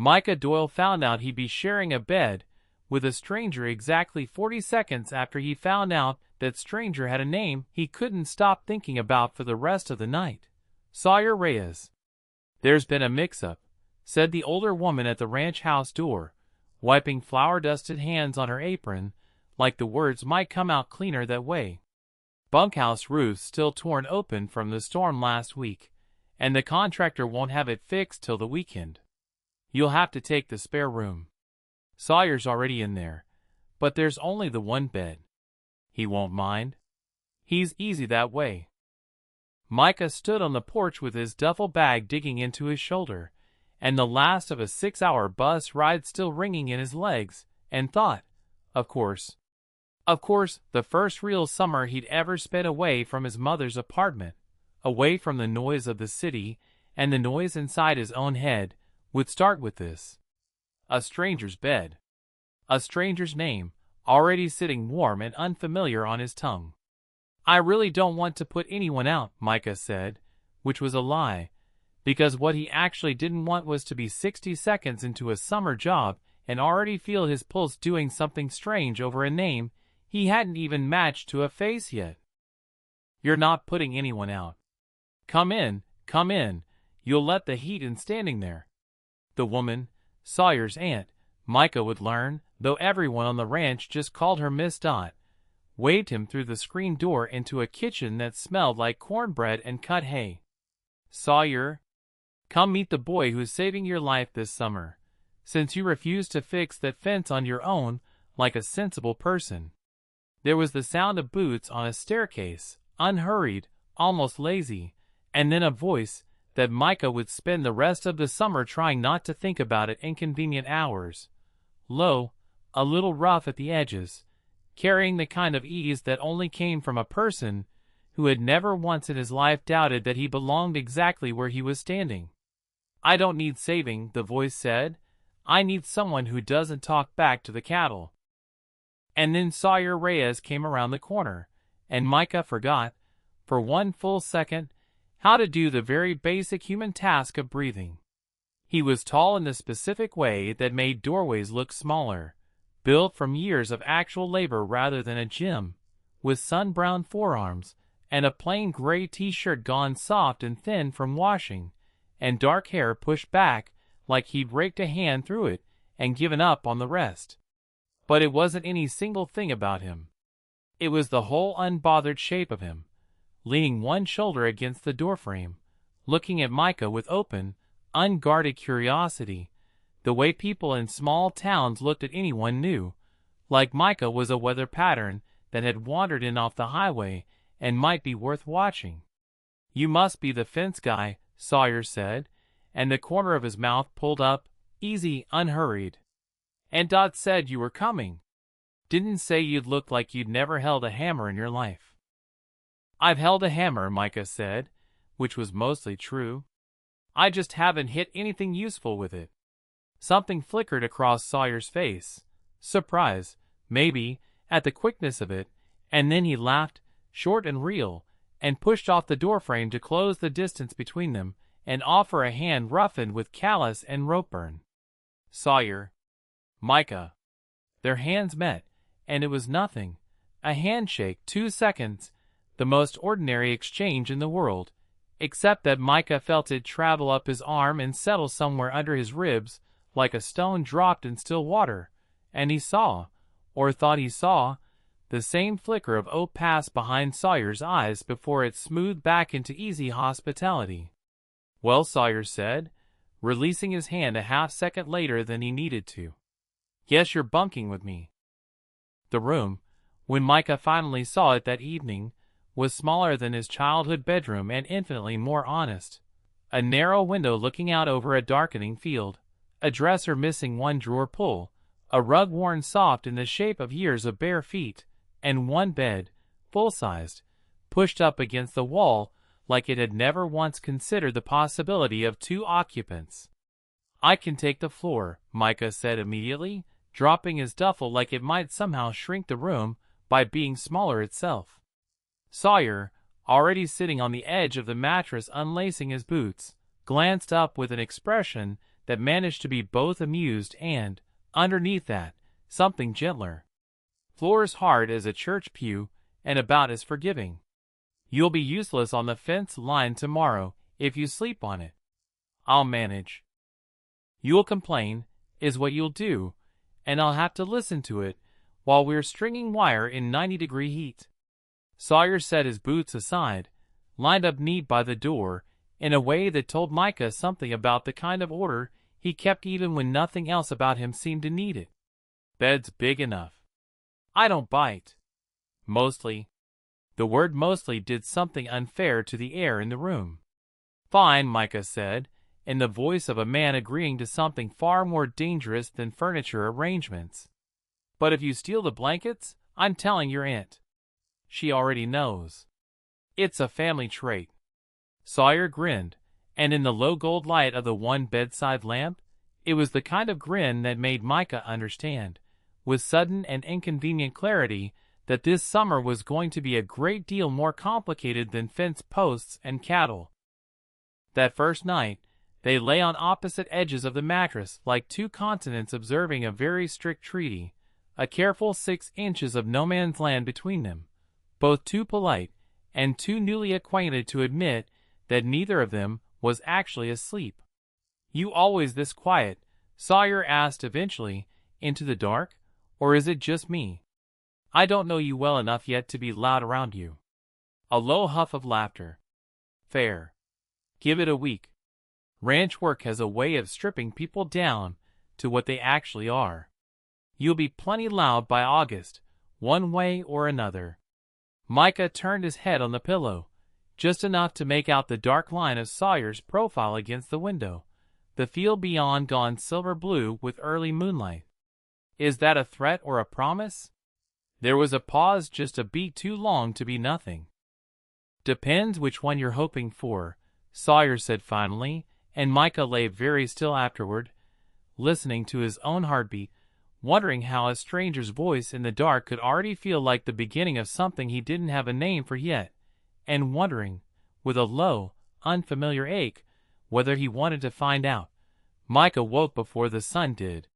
Micah Doyle found out he'd be sharing a bed with a stranger exactly 40 seconds after he found out that stranger had a name he couldn't stop thinking about for the rest of the night. Sawyer Reyes. "There's been a mix-up," said the older woman at the ranch house door, wiping flour-dusted hands on her apron, like the words might come out cleaner that way. "Bunkhouse roof's still torn open from the storm last week, and the contractor won't have it fixed till the weekend. You'll have to take the spare room. Sawyer's already in there, but there's only the one bed. He won't mind. He's easy that way." Micah stood on the porch with his duffel bag digging into his shoulder, and the last of a 6-hour bus ride still ringing in his legs, and thought, of course, the first real summer he'd ever spent away from his mother's apartment, away from the noise of the city and the noise inside his own head, would start with this. A stranger's bed. A stranger's name, already sitting warm and unfamiliar on his tongue. "I really don't want to put anyone out," Micah said, which was a lie, because what he actually didn't want was to be 60 seconds into a summer job and already feel his pulse doing something strange over a name he hadn't even matched to a face yet. "You're not putting anyone out. Come in, come in. You'll let the heat in standing there." The woman, Sawyer's aunt, Micah would learn, though everyone on the ranch just called her Miss Dot, waved him through the screen door into a kitchen that smelled like cornbread and cut hay. "Sawyer, come meet the boy who's saving your life this summer, since you refused to fix that fence on your own like a sensible person." There was the sound of boots on a staircase, unhurried, almost lazy, and then a voice that Micah would spend the rest of the summer trying not to think about at inconvenient hours. Low, a little rough at the edges, carrying the kind of ease that only came from a person who had never once in his life doubted that he belonged exactly where he was standing. "I don't need saving," the voice said. "I need someone who doesn't talk back to the cattle." And then Sawyer Reyes came around the corner, and Micah forgot, for one full second, how to do the very basic human task of breathing. He was tall in the specific way that made doorways look smaller, built from years of actual labor rather than a gym, with sun-browned forearms, and a plain gray t-shirt gone soft and thin from washing, and dark hair pushed back like he'd raked a hand through it and given up on the rest. But it wasn't any single thing about him. It was the whole unbothered shape of him, leaning one shoulder against the doorframe, looking at Micah with open, unguarded curiosity, the way people in small towns looked at anyone new, like Micah was a weather pattern that had wandered in off the highway and might be worth watching. "You must be the fence guy," Sawyer said, and the corner of his mouth pulled up, easy, unhurried. "And Dot said you were coming. Didn't say you'd look like you'd never held a hammer in your life." "I've held a hammer," Micah said, which was mostly true. "I just haven't hit anything useful with it." Something flickered across Sawyer's face. Surprise, maybe, at the quickness of it, and then he laughed, short and real, and pushed off the doorframe to close the distance between them and offer a hand roughened with callus and rope burn. "Sawyer." "Micah." Their hands met, and it was nothing. A handshake, 2 seconds, the most ordinary exchange in the world, except that Micah felt it travel up his arm and settle somewhere under his ribs like a stone dropped in still water, and he saw, or thought he saw, the same flicker of hope pass behind Sawyer's eyes before it smoothed back into easy hospitality. "Well," Sawyer said, releasing his hand a half-second later than he needed to. "Guess you're bunking with me." The room, when Micah finally saw it that evening, was smaller than his childhood bedroom and infinitely more honest. A narrow window looking out over a darkening field, a dresser missing one drawer pull, a rug worn soft in the shape of years of bare feet, and one bed, full-sized, pushed up against the wall like it had never once considered the possibility of 2 occupants. "I can take the floor," Micah said immediately, dropping his duffel like it might somehow shrink the room by being smaller itself. Sawyer, already sitting on the edge of the mattress unlacing his boots, glanced up with an expression that managed to be both amused and, underneath that, something gentler. Floor's hard as a church pew and about as forgiving. You'll be useless on the fence line tomorrow if you sleep on it. I'll manage. You'll complain, is what you'll do, and I'll have to listen to it while we're stringing wire in 90-degree heat. Sawyer set his boots aside, lined up neat by the door, in a way that told Micah something about the kind of order he kept even when nothing else about him seemed to need it. Bed's big enough. I don't bite. Mostly. The word mostly did something unfair to the air in the room. Fine, Micah said, in the voice of a man agreeing to something far more dangerous than furniture arrangements. But if you steal the blankets, I'm telling your aunt. She already knows. It's a family trait. Sawyer grinned, and in the low gold light of the one bedside lamp, it was the kind of grin that made Micah understand, with sudden and inconvenient clarity, that this summer was going to be a great deal more complicated than fence posts and cattle. That first night, they lay on opposite edges of the mattress like two continents observing a very strict treaty, a careful 6 inches of no man's land between them, both too polite and too newly acquainted to admit that neither of them was actually asleep. You always this quiet? Sawyer asked eventually, into the dark, or is it just me? I don't know you well enough yet to be loud around you. A low huff of laughter. Fair. Give it a week. Ranch work has a way of stripping people down to what they actually are. You'll be plenty loud by August, one way or another. Micah turned his head on the pillow, just enough to make out the dark line of Sawyer's profile against the window, the field beyond gone silver blue with early moonlight. Is that a threat or a promise? There was a pause just a beat too long to be nothing. Depends which one you're hoping for, Sawyer said finally, and Micah lay very still afterward, listening to his own heartbeat, wondering how a stranger's voice in the dark could already feel like the beginning of something he didn't have a name for yet, and wondering, with a low, unfamiliar ache, whether he wanted to find out. Micah woke before the sun did,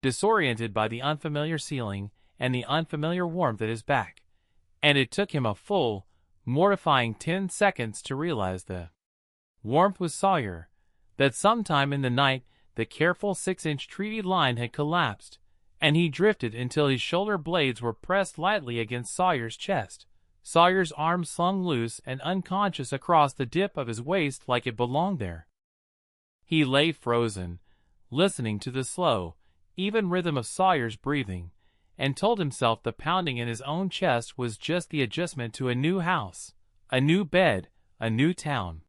disoriented by the unfamiliar ceiling and the unfamiliar warmth at his back, and it took him a full, mortifying 10 seconds to realize the warmth was Sawyer, that sometime in the night the careful 6-inch treaty line had collapsed, and he drifted until his shoulder blades were pressed lightly against Sawyer's chest, Sawyer's arm slung loose and unconscious across the dip of his waist like it belonged there. He lay frozen, listening to the slow, even rhythm of Sawyer's breathing, and told himself the pounding in his own chest was just the adjustment to a new house, a new bed, a new town.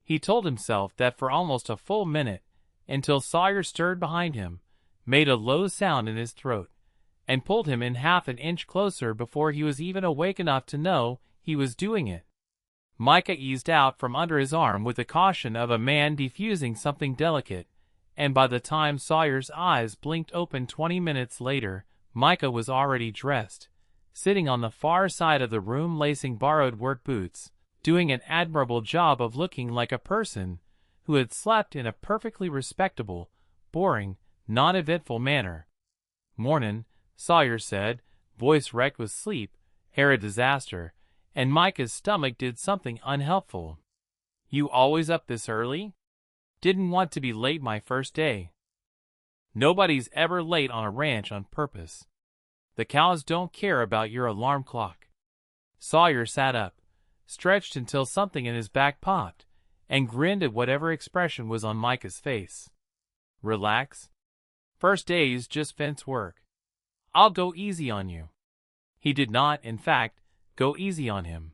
He told himself that for almost a full minute, until Sawyer stirred behind him, made a low sound in his throat, and pulled him in half an inch closer before he was even awake enough to know he was doing it. Micah eased out from under his arm with the caution of a man defusing something delicate, and by the time Sawyer's eyes blinked open 20 minutes later, Micah was already dressed, sitting on the far side of the room lacing borrowed work boots, doing an admirable job of looking like a person who had slept in a perfectly respectable, boring, non-eventful manner. "Mornin'," Sawyer said, voice wrecked with sleep, hair a disaster, and Micah's stomach did something unhelpful. "You always up this early?" "Didn't want to be late my first day." "Nobody's ever late on a ranch on purpose. The cows don't care about your alarm clock." Sawyer sat up, stretched until something in his back popped, and grinned at whatever expression was on Micah's face. "Relax. First day's just fence work. I'll go easy on you." He did not, in fact, go easy on him.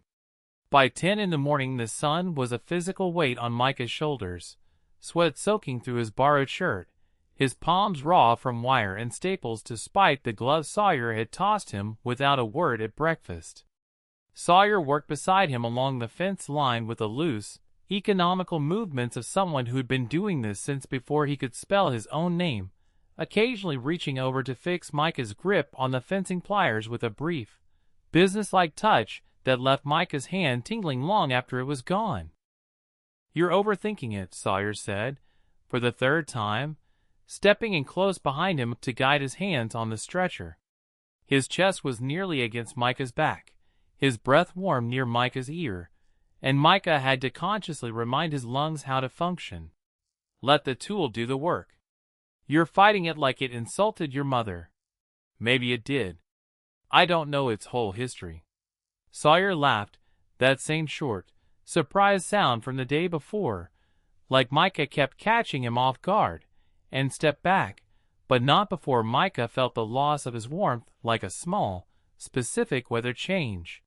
By 10 in the morning the sun was a physical weight on Micah's shoulders, sweat soaking through his borrowed shirt, his palms raw from wire and staples despite the gloves Sawyer had tossed him without a word at breakfast. Sawyer worked beside him along the fence line with the loose, economical movements of someone who'd been doing this since before he could spell his own name, occasionally reaching over to fix Micah's grip on the fencing pliers with a brief, businesslike touch that left Micah's hand tingling long after it was gone. "You're overthinking it," Sawyer said, for the third time, stepping in close behind him to guide his hands on the stretcher. His chest was nearly against Micah's back, his breath warm near Micah's ear, and Micah had to consciously remind his lungs how to function. Let the tool do the work. You're fighting it like it insulted your mother. Maybe it did. I don't know its whole history. Sawyer laughed, that same short, surprised sound from the day before, like Micah kept catching him off guard, and stepped back, but not before Micah felt the loss of his warmth like a small, specific weather change.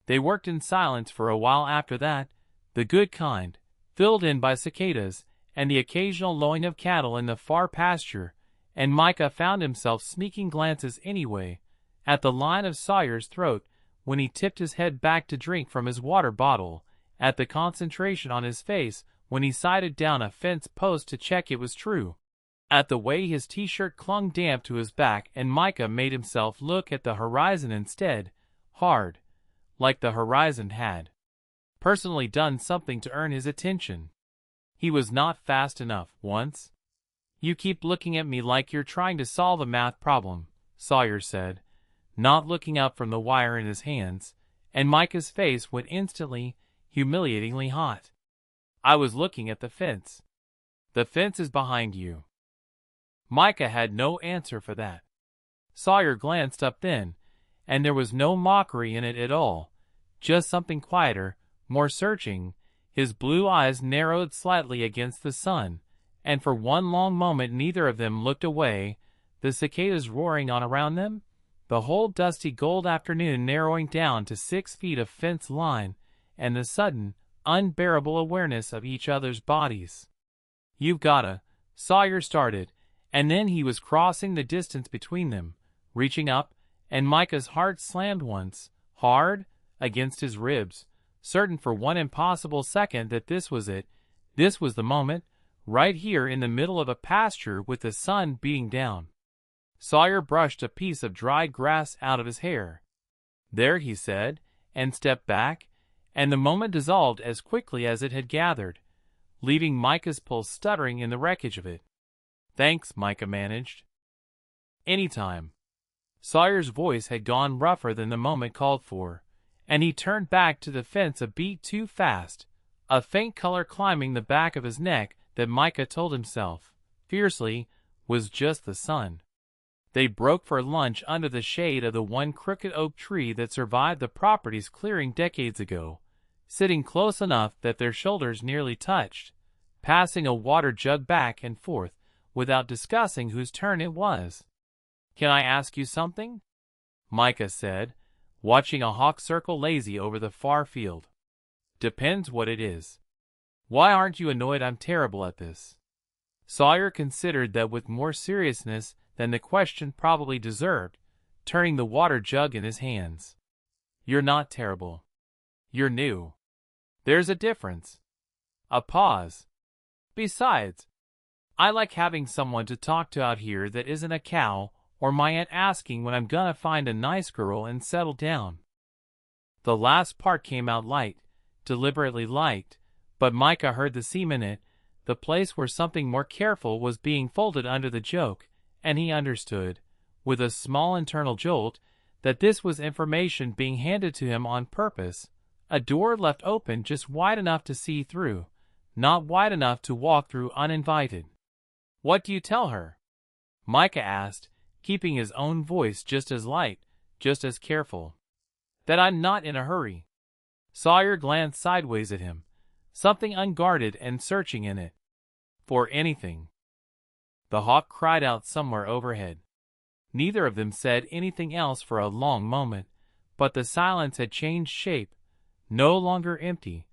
They worked in silence for a while after that, the good kind, filled in by cicadas and the occasional lowing of cattle in the far pasture, and Micah found himself sneaking glances anyway at the line of Sawyer's throat when he tipped his head back to drink from his water bottle, at the concentration on his face when he sighted down a fence post to check it was true, at the way his t-shirt clung damp to his back, and Micah made himself look at the horizon instead, hard, like the horizon had personally done something to earn his attention. He was not fast enough, once. You keep looking at me like you're trying to solve a math problem, Sawyer said, not looking up from the wire in his hands, and Micah's face went instantly, humiliatingly hot. I was looking at the fence. The fence is behind you. Micah had no answer for that. Sawyer glanced up then, and there was no mockery in it at all, just something quieter, more searching. His blue eyes narrowed slightly against the sun, and for one long moment neither of them looked away, the cicadas roaring on around them, the whole dusty gold afternoon narrowing down to 6 feet of fence line, and the sudden, unbearable awareness of each other's bodies. You've gotta, Sawyer started, and then he was crossing the distance between them, reaching up, and Micah's heart slammed once, hard, against his ribs, certain for one impossible second that this was it, this was the moment, right here in the middle of a pasture with the sun beating down. Sawyer brushed a piece of dried grass out of his hair. There, he said, and stepped back, and the moment dissolved as quickly as it had gathered, leaving Micah's pulse stuttering in the wreckage of it. Thanks, Micah managed. Anytime. Sawyer's voice had gone rougher than the moment called for, and he turned back to the fence a beat too fast, a faint color climbing the back of his neck that Micah told himself, fiercely, was just the sun. They broke for lunch under the shade of the one crooked oak tree that survived the property's clearing decades ago, sitting close enough that their shoulders nearly touched, passing a water jug back and forth without discussing whose turn it was. Can I ask you something? Micah said, watching a hawk circle lazy over the far field. Depends what it is. Why aren't you annoyed I'm terrible at this? Sawyer considered that with more seriousness than the question probably deserved, turning the water jug in his hands. You're not terrible. You're new. There's a difference. A pause. Besides, I like having someone to talk to out here that isn't a cow or my aunt asking when I'm gonna find a nice girl and settle down. The last part came out light, deliberately light, but Micah heard the seam in it, the place where something more careful was being folded under the joke, and he understood, with a small internal jolt, that this was information being handed to him on purpose, a door left open just wide enough to see through, not wide enough to walk through uninvited. What do you tell her? Micah asked, keeping his own voice just as light, just as careful. That I'm not in a hurry. Sawyer glanced sideways at him, something unguarded and searching in it. For anything. The hawk cried out somewhere overhead. Neither of them said anything else for a long moment, but the silence had changed shape, no longer empty,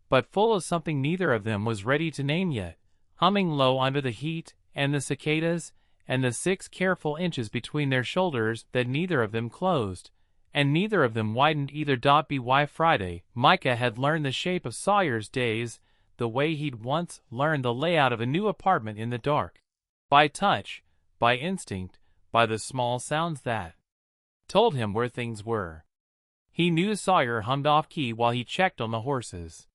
but full of something neither of them was ready to name yet, humming low under the heat and the cicadas and the 6 careful inches between their shoulders that neither of them closed, and neither of them widened either. By Friday, Micah had learned the shape of Sawyer's days the way he'd once learned the layout of a new apartment in the dark. By touch, by instinct, by the small sounds that told him where things were. He knew Sawyer hummed off-key while he checked on the horses.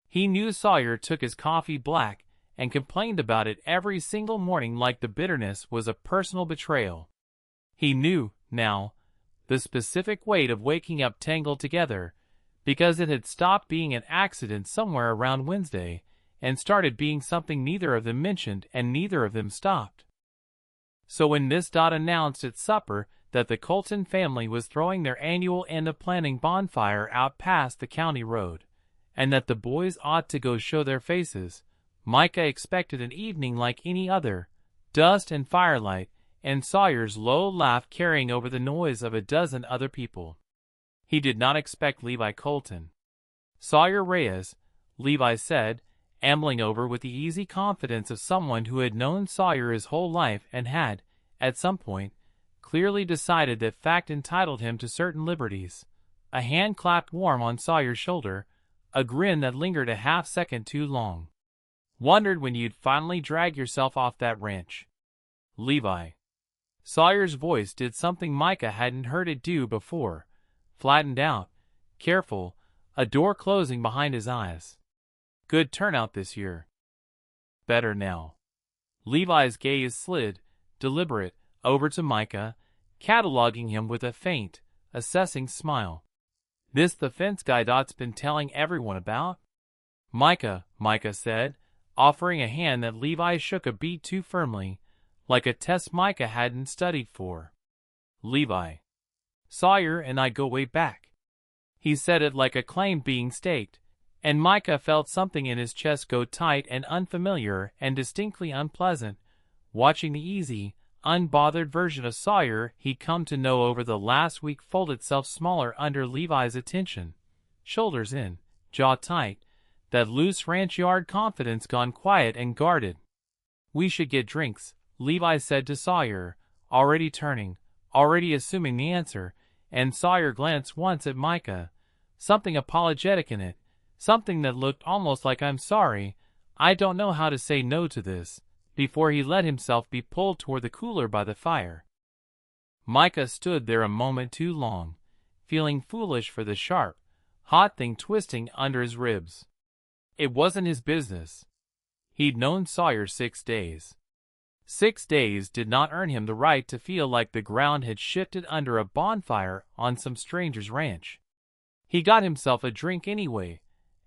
He knew Sawyer took his coffee black and complained about it every single morning like the bitterness was a personal betrayal. He knew, now, the specific weight of waking up tangled together, because it had stopped being an accident somewhere around Wednesday and started being something neither of them mentioned and neither of them stopped. So when Miss Dodd announced at supper that the Colton family was throwing their annual end-of-planning bonfire out past the county road, and that the boys ought to go show their faces, Micah expected an evening like any other, dust and firelight, and Sawyer's low laugh carrying over the noise of a dozen other people. He did not expect Levi Colton. Sawyer Reyes, Levi said, ambling over with the easy confidence of someone who had known Sawyer his whole life and had, at some point, clearly decided that fact entitled him to certain liberties. A hand clapped warm on Sawyer's shoulder, a grin that lingered a half-second too long. Wondered when you'd finally drag yourself off that ranch. Levi. Sawyer's voice did something Micah hadn't heard it do before, flattened out, careful, a door closing behind his eyes. Good turnout this year. Better now. Levi's gaze slid, deliberate, over to Micah, cataloging him with a faint, assessing smile. This the fence guy Dot's been telling everyone about? Micah said, offering a hand that Levi shook a beat too firmly, like a test Micah hadn't studied for. Levi. Sawyer and I go way back. He said it like a claim being staked, and Micah felt something in his chest go tight and unfamiliar and distinctly unpleasant, watching the easy, unbothered version of Sawyer he'd come to know over the last week fold itself smaller under Levi's attention, shoulders in, jaw tight, that loose ranch yard confidence gone quiet and guarded. We should get drinks, Levi said to Sawyer, already turning, already assuming the answer, and Sawyer glanced once at Micah, something apologetic in it, something that looked almost like I'm sorry, I don't know how to say no to this, before he let himself be pulled toward the cooler by the fire. Micah stood there a moment too long, feeling foolish for the sharp, hot thing twisting under his ribs. It wasn't his business. He'd known Sawyer 6 days. 6 days did not earn him the right to feel like the ground had shifted under a bonfire on some stranger's ranch. He got himself a drink anyway,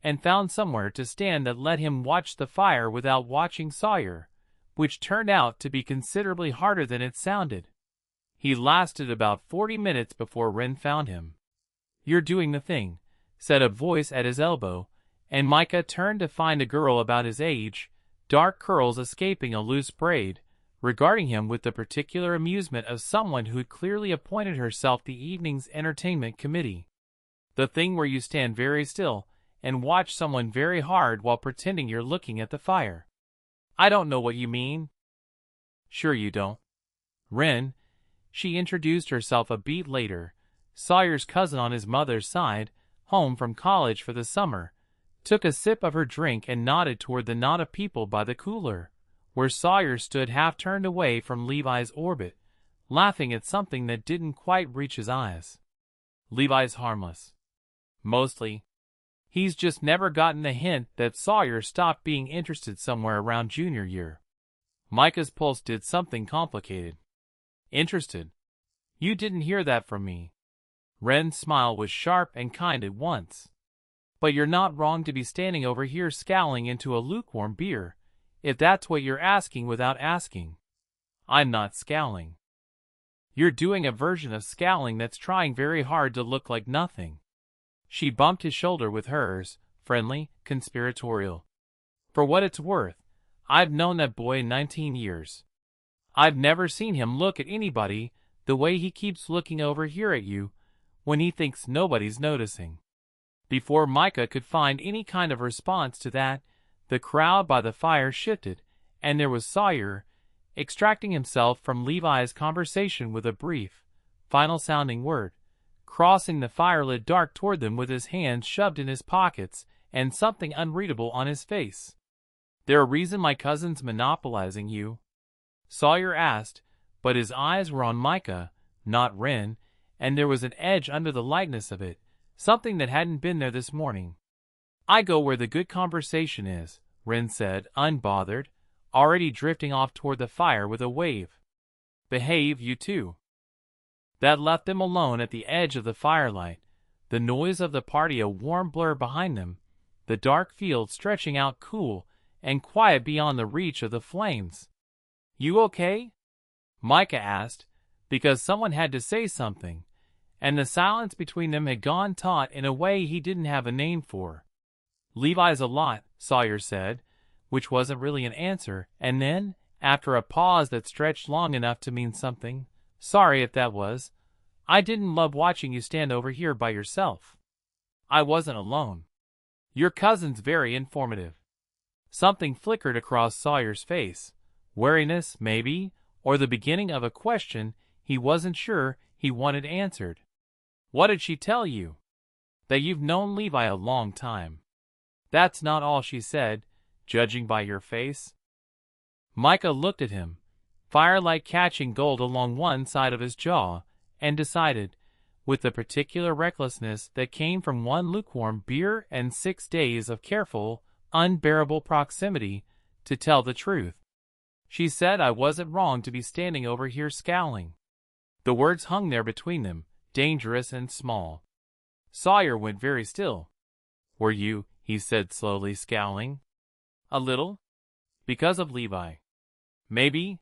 and found somewhere to stand that let him watch the fire without watching Sawyer, which turned out to be considerably harder than it sounded. He lasted about 40 minutes before Wren found him. You're doing the thing, said a voice at his elbow, and Micah turned to find a girl about his age, dark curls escaping a loose braid, regarding him with the particular amusement of someone who'd clearly appointed herself the evening's entertainment committee. The thing where you stand very still and watch someone very hard while pretending you're looking at the fire. I don't know what you mean. Sure you don't. Wren, she introduced herself a beat later, Sawyer's cousin on his mother's side, home from college for the summer, took a sip of her drink and nodded toward the knot of people by the cooler, where Sawyer stood half turned away from Levi's orbit, laughing at something that didn't quite reach his eyes. Levi's harmless. Mostly. He's just never gotten the hint that Sawyer stopped being interested somewhere around junior year. Micah's pulse did something complicated. Interested? You didn't hear that from me. Wren's smile was sharp and kind at once. But you're not wrong to be standing over here scowling into a lukewarm beer, if that's what you're asking without asking. I'm not scowling. You're doing a version of scowling that's trying very hard to look like nothing. She bumped his shoulder with hers, friendly, conspiratorial. For what it's worth, I've known that boy 19 years. I've never seen him look at anybody the way he keeps looking over here at you when he thinks nobody's noticing. Before Micah could find any kind of response to that, the crowd by the fire shifted, and there was Sawyer, extracting himself from Levi's conversation with a brief, final-sounding word, crossing the firelit dark toward them with his hands shoved in his pockets and something unreadable on his face. There a reason my cousin's monopolizing you? Sawyer asked, but his eyes were on Micah, not Wren, and there was an edge under the lightness of it, something that hadn't been there this morning. I go where the good conversation is, Wren said, unbothered, already drifting off toward the fire with a wave. Behave, you two. That left them alone at the edge of the firelight, the noise of the party a warm blur behind them, the dark field stretching out cool and quiet beyond the reach of the flames. You okay? Micah asked, because someone had to say something, and the silence between them had gone taut in a way he didn't have a name for. Levi's a lot, Sawyer said, which wasn't really an answer, and then, after a pause that stretched long enough to mean something, sorry if that was. I didn't love watching you stand over here by yourself. I wasn't alone. Your cousin's very informative. Something flickered across Sawyer's face. Wariness, maybe, or the beginning of a question he wasn't sure he wanted answered. What did she tell you? That you've known Levi a long time. That's not all she said, judging by your face. Micah looked at him, firelight catching gold along one side of his jaw, and decided, with the particular recklessness that came from one lukewarm beer and 6 days of careful, unbearable proximity, to tell the truth. She said I wasn't wrong to be standing over here scowling. The words hung there between them, dangerous and small. Sawyer went very still. Were you, he said slowly, scowling? A little? Because of Levi. Maybe?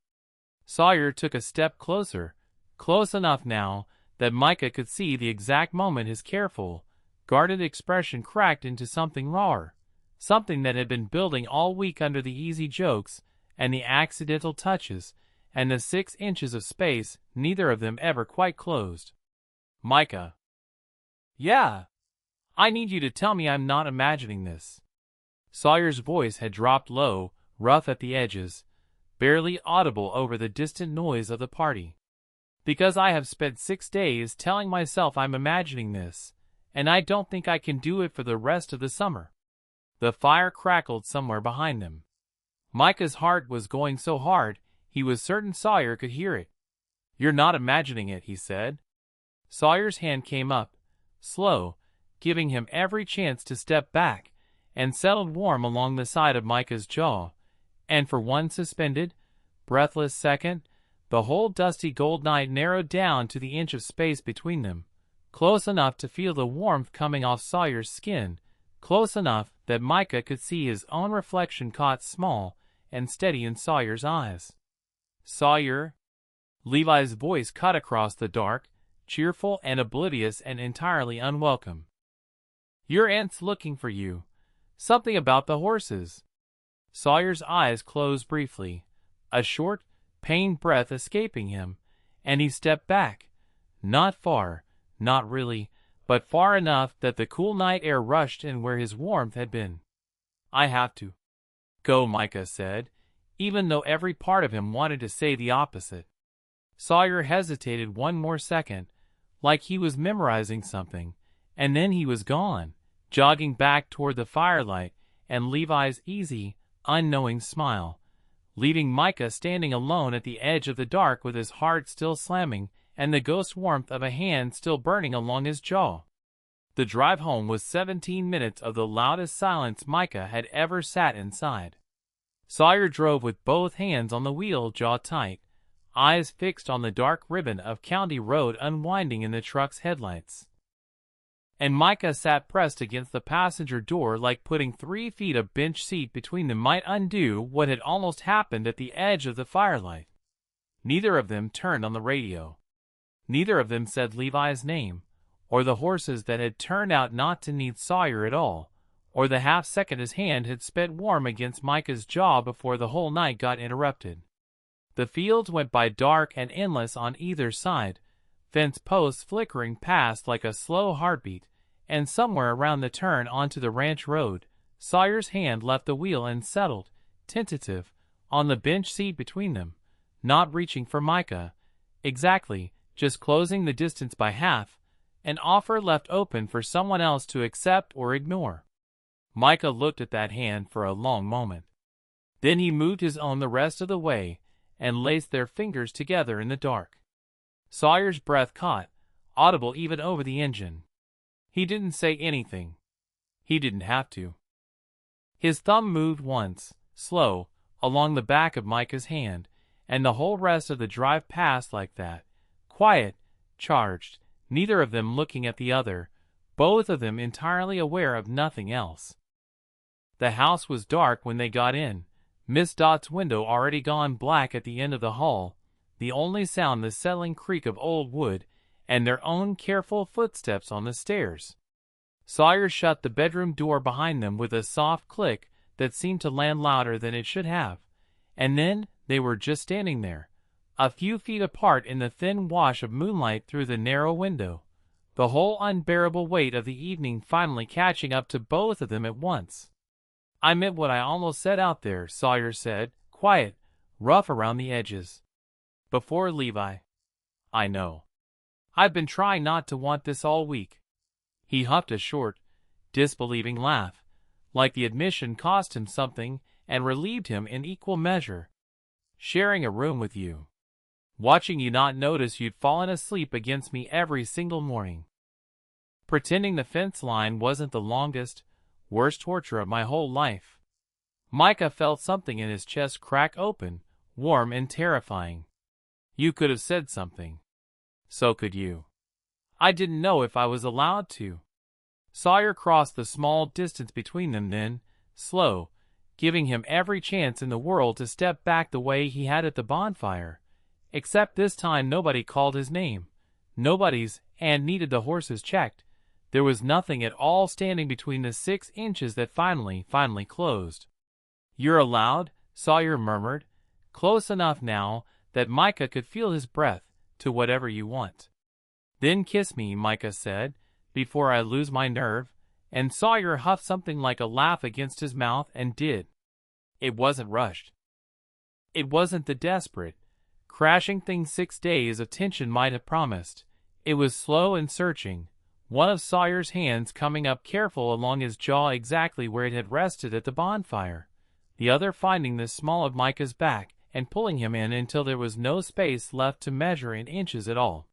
Sawyer took a step closer, close enough now that Micah could see the exact moment his careful, guarded expression cracked into something rawer, something that had been building all week under the easy jokes and the accidental touches and the 6 inches of space neither of them ever quite closed. Micah. Yeah. I need you to tell me I'm not imagining this. Sawyer's voice had dropped low, rough at the edges, barely audible over the distant noise of the party. Because I have spent 6 days telling myself I'm imagining this, and I don't think I can do it for the rest of the summer. The fire crackled somewhere behind them. Micah's heart was going so hard, he was certain Sawyer could hear it. You're not imagining it, he said. Sawyer's hand came up, slow, giving him every chance to step back, and settled warm along the side of Micah's jaw, and for one suspended, breathless second, the whole dusty gold night narrowed down to the inch of space between them, close enough to feel the warmth coming off Sawyer's skin, close enough that Micah could see his own reflection caught small and steady in Sawyer's eyes. Sawyer? Levi's voice cut across the dark, cheerful and oblivious and entirely unwelcome. Your aunt's looking for you. Something about the horses. Sawyer's eyes closed briefly, a short, pained breath escaping him, and he stepped back. Not far, not really, but far enough that the cool night air rushed in where his warmth had been. I have to go, Micah said, even though every part of him wanted to say the opposite. Sawyer hesitated one more second, like he was memorizing something, and then he was gone, jogging back toward the firelight and Levi's easy, unknowing smile, leaving Micah standing alone at the edge of the dark with his heart still slamming and the ghost warmth of a hand still burning along his jaw. The drive home was 17 minutes of the loudest silence Micah had ever sat inside. Sawyer drove with both hands on the wheel, jaw tight, eyes fixed on the dark ribbon of county road unwinding in the truck's headlights. And Micah sat pressed against the passenger door like putting 3 feet of bench seat between them might undo what had almost happened at the edge of the firelight. Neither of them turned on the radio. Neither of them said Levi's name, or the horses that had turned out not to need Sawyer at all, or the half-second his hand had spent warm against Micah's jaw before the whole night got interrupted. The fields went by dark and endless on either side, fence posts flickering past like a slow heartbeat, and somewhere around the turn onto the ranch road, Sawyer's hand left the wheel and settled, tentative, on the bench seat between them, not reaching for Micah, exactly, just closing the distance by half, an offer left open for someone else to accept or ignore. Micah looked at that hand for a long moment. Then he moved his own the rest of the way, and laced their fingers together in the dark. Sawyer's breath caught, audible even over the engine. He didn't say anything. He didn't have to. His thumb moved once, slow, along the back of Micah's hand, and the whole rest of the drive passed like that. Quiet, charged, neither of them looking at the other, both of them entirely aware of nothing else. The house was dark when they got in, Miss Dot's window already gone black at the end of the hall, the only sound the settling creak of old wood, and their own careful footsteps on the stairs. Sawyer shut the bedroom door behind them with a soft click that seemed to land louder than it should have, and then they were just standing there, a few feet apart in the thin wash of moonlight through the narrow window, the whole unbearable weight of the evening finally catching up to both of them at once. "I meant what I almost said out there," Sawyer said, quiet, rough around the edges. "Before Levi. I know. I've been trying not to want this all week." He huffed a short, disbelieving laugh, like the admission cost him something and relieved him in equal measure. "Sharing a room with you. Watching you not notice you'd fallen asleep against me every single morning. Pretending the fence line wasn't the longest, worst torture of my whole life." Micah felt something in his chest crack open, warm and terrifying. "You could have said something." "So could you." "I didn't know if I was allowed to." Sawyer crossed the small distance between them then, slow, giving him every chance in the world to step back the way he had at the bonfire. Except this time nobody called his name. Nobody's, and needed the horses checked. There was nothing at all standing between the 6 inches that finally closed. "You're allowed," Sawyer murmured, close enough now that Micah could feel his breath, "to whatever you want." "Then kiss me," Micah said, "before I lose my nerve," and Sawyer huffed something like a laugh against his mouth and did. It wasn't rushed. It wasn't the desperate, crashing thing 6 days of tension might have promised. It was slow and searching, one of Sawyer's hands coming up careful along his jaw exactly where it had rested at the bonfire, the other finding the small of Micah's back and pulling him in until there was no space left to measure in inches at all.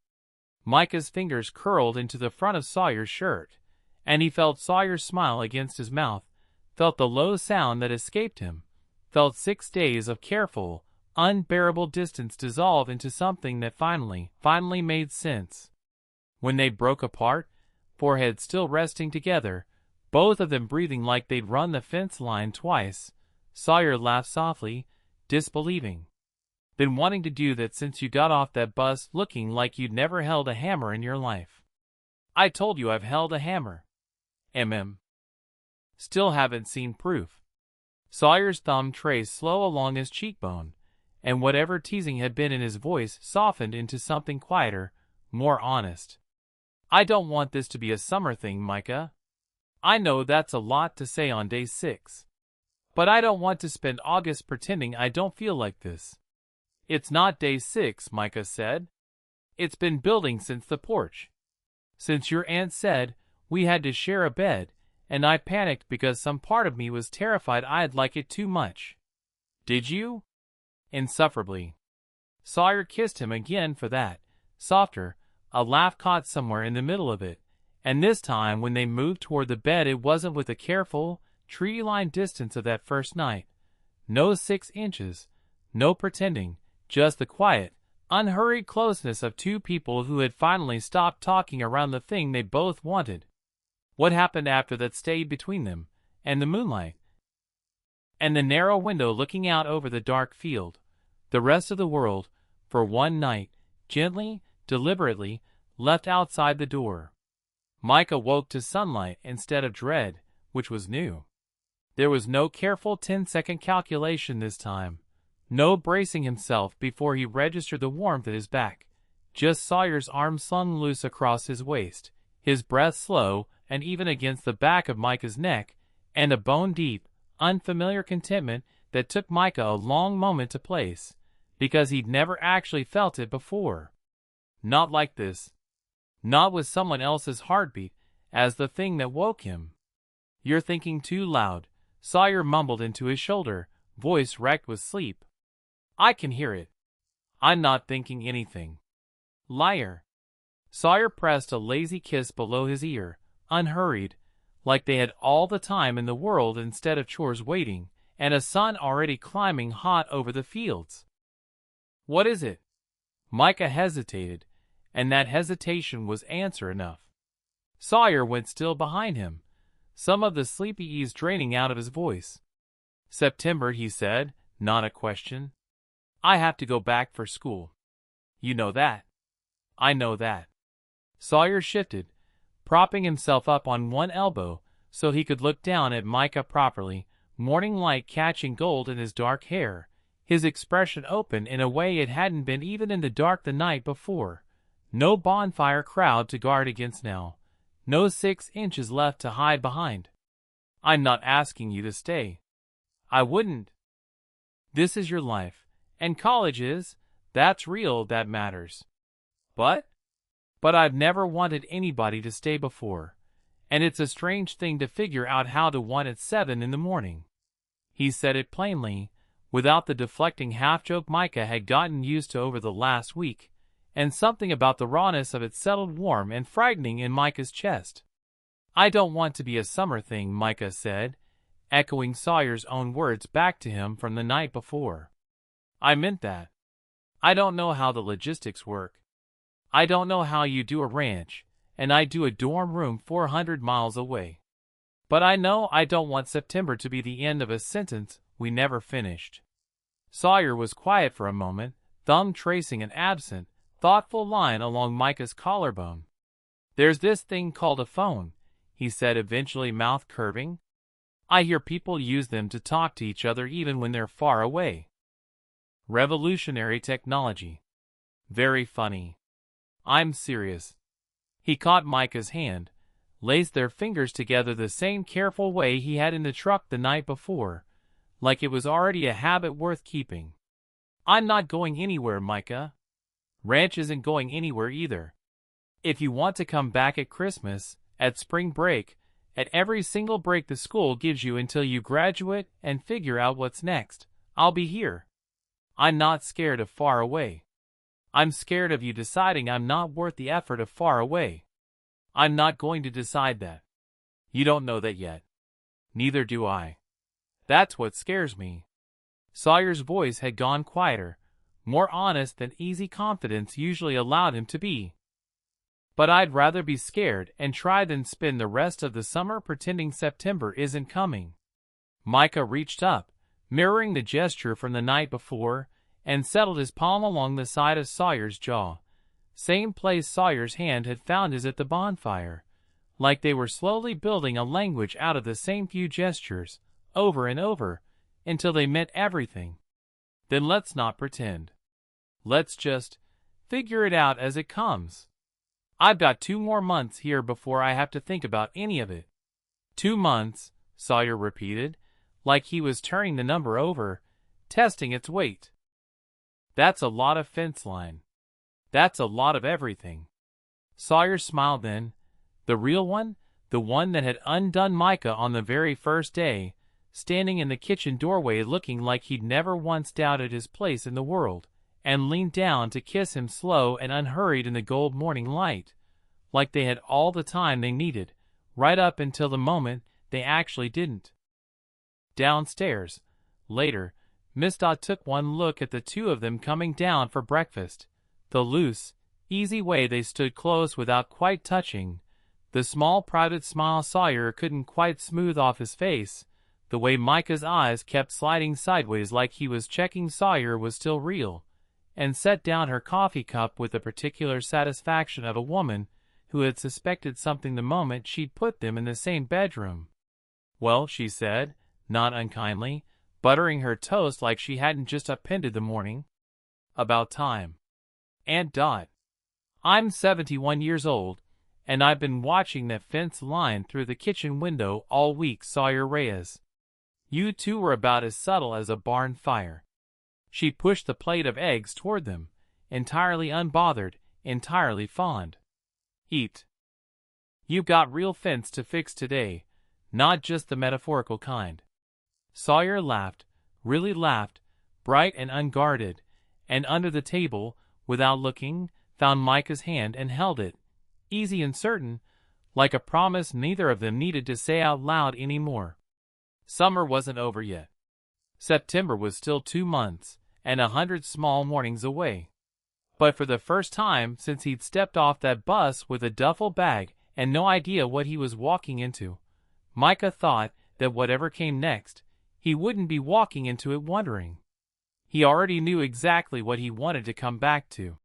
Micah's fingers curled into the front of Sawyer's shirt, and he felt Sawyer's smile against his mouth, felt the low sound that escaped him, felt 6 days of careful, unbearable distance dissolve into something that finally made sense. When they broke apart, foreheads still resting together, both of them breathing like they'd run the fence line twice, Sawyer laughed softly, disbelieving. "Been wanting to do that since you got off that bus looking like you'd never held a hammer in your life." "I told you I've held a hammer." Still haven't seen proof." Sawyer's thumb traced slow along his cheekbone, and whatever teasing had been in his voice softened into something quieter, more honest. "I don't want this to be a summer thing, Micah. I know that's a lot to say on day 6. But I don't want to spend August pretending I don't feel like this." "It's not day 6, Micah said. "It's been building since the porch. Since your aunt said we had to share a bed, and I panicked because some part of me was terrified I'd like it too much." "Did you?" "Insufferably." Sawyer kissed him again for that, softer, a laugh caught somewhere in the middle of it, and this time when they moved toward the bed it wasn't with the careful, tree-lined distance of that first night. No 6 inches, no pretending, just the quiet, unhurried closeness of two people who had finally stopped talking around the thing they both wanted. What happened after that stayed between them, and the moonlight, and the narrow window looking out over the dark field. The rest of the world, for one night, gently, deliberately, left outside the door. Micah woke to sunlight instead of dread, which was new. There was no careful 10-second calculation this time, no bracing himself before he registered the warmth at his back, just Sawyer's arm slung loose across his waist, his breath slow and even against the back of Micah's neck, and a bone-deep, unfamiliar contentment that took Micah a long moment to place, because he'd never actually felt it before. Not like this. Not with someone else's heartbeat as the thing that woke him. "You're thinking too loud," Sawyer mumbled into his shoulder, voice wrecked with sleep. "I can hear it. I'm not thinking anything." "Liar." Sawyer pressed a lazy kiss below his ear, unhurried, like they had all the time in the world instead of chores waiting, and a sun already climbing hot over the fields. "What is it?" Micah hesitated, and that hesitation was answer enough. Sawyer went still behind him, some of the sleepy ease draining out of his voice. "September," he said, not a question. "I have to go back for school." "You know that." "I know that." Sawyer shifted, propping himself up on one elbow so he could look down at Micah properly, morning light catching gold in his dark hair, his expression open in a way it hadn't been even in the dark the night before. No bonfire crowd to guard against now. No 6 inches left to hide behind. "I'm not asking you to stay." "I wouldn't." "This is your life, and college is. That's real, that matters." "But I've never wanted anybody to stay before, and it's a strange thing to figure out how to want at 7 in the morning." He said it plainly, without the deflecting half-joke Micah had gotten used to over the last week, and something about the rawness of it settled warm and frightening in Micah's chest. "I don't want to be a summer thing," Micah said, echoing Sawyer's own words back to him from the night before. "I meant that. I don't know how the logistics work. I don't know how you do a ranch, and I do a dorm room 400 miles away. But I know I don't want September to be the end of a sentence we never finished." Sawyer was quiet for a moment, thumb tracing an absent, thoughtful line along Micah's collarbone. "There's this thing called a phone," he said, eventually, mouth curving. "I hear people use them to talk to each other even when they're far away. Revolutionary technology. Very funny. I'm serious." He caught Micah's hand, laced their fingers together the same careful way he had in the truck the night before, like it was already a habit worth keeping. "I'm not going anywhere, Micah. Ranch isn't going anywhere either. If you want to come back at Christmas, at spring break, at every single break the school gives you until you graduate and figure out what's next, I'll be here. I'm not scared of far away. I'm scared of you deciding I'm not worth the effort of far away. I'm not going to decide that. You don't know that yet. Neither do I. That's what scares me." Sawyer's voice had gone quieter, more honest than easy confidence usually allowed him to be. "But I'd rather be scared and try than spend the rest of the summer pretending September isn't coming." Micah reached up, mirroring the gesture from the night before, and settled his palm along the side of Sawyer's jaw. Same place Sawyer's hand had found his at the bonfire, like they were slowly building a language out of the same few gestures, over and over, until they meant everything. "Then let's not pretend. Let's just figure it out as it comes. I've got 2 more months here before I have to think about any of it." 2 months, Sawyer repeated, like he was turning the number over, testing its weight. "That's a lot of fence line. That's a lot of everything." Sawyer smiled then. The real one, the one that had undone Micah on the very first day, standing in the kitchen doorway looking like he'd never once doubted his place in the world, and leaned down to kiss him slow and unhurried in the gold morning light, like they had all the time they needed, right up until the moment they actually didn't. Downstairs, later, Miss Dodd took one look at the two of them coming down for breakfast. The loose, easy way they stood close without quite touching, the small private smile Sawyer couldn't quite smooth off his face, the way Micah's eyes kept sliding sideways like he was checking Sawyer was still real, and set down her coffee cup with the particular satisfaction of a woman who had suspected something the moment she'd put them in the same bedroom. "Well," she said, not unkindly, buttering her toast like she hadn't just upended the morning. "About time. Aunt Dot. I'm 71 years old, and I've been watching that fence line through the kitchen window all week, Sawyer Reyes. You two were about as subtle as a barn fire." She pushed the plate of eggs toward them, entirely unbothered, entirely fond. "Eat. You've got real fence to fix today, not just the metaphorical kind." Sawyer laughed, really laughed, bright and unguarded, and under the table, without looking, found Micah's hand and held it, easy and certain, like a promise neither of them needed to say out loud anymore. Summer wasn't over yet. September was still 2 months, and 100 small mornings away. But for the first time since he'd stepped off that bus with a duffel bag and no idea what he was walking into, Micah thought that whatever came next, he wouldn't be walking into it wondering. He already knew exactly what he wanted to come back to.